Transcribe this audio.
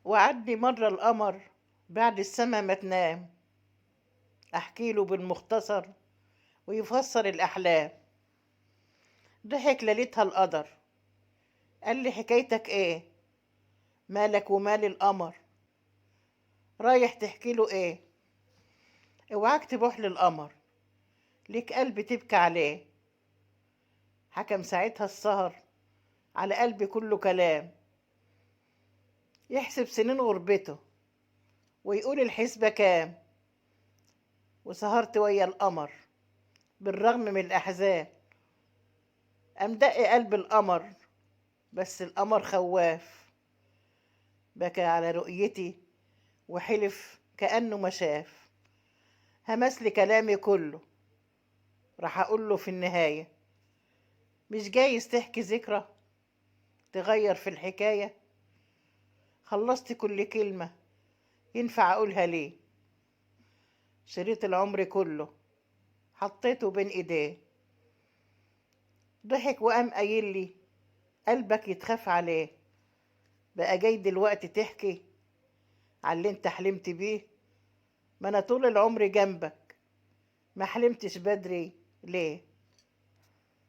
وعدني مرة القمر بعد السما ما تنام، أحكيله بالمختصر ويفسر الأحلام. ضحك ليلتها القدر، قال لي حكايتك إيه؟ مالك ومال القمر؟ رايح تحكي له إيه؟ اوعاك تروح للقمر، ليك قلب تبكي عليه. حكم ساعتها السهر على قلبي كله كلام، يحسب سنين غربته ويقول الحسبة كام. وسهرت ويا القمر بالرغم من الأحزان، قام دق قلب القمر بس القمر خواف، بكى على رؤيتي وحلف كأنه ما شاف. همس لي كلامي كله، راح أقول له في النهاية: مش جايز تحكي ذكرى تغير في الحكاية؟ خلصت كل كلمة ينفع أقولها ليه؟ شريط العمر كله حطيته بين إيديه. ضحك وقام قايل لي: قلبك يتخاف عليه، بقى جاي دلوقتي تحكي على اللي انت حلمت بيه؟ ما انا طول العمر جنبك، ما حلمتش بدري ليه؟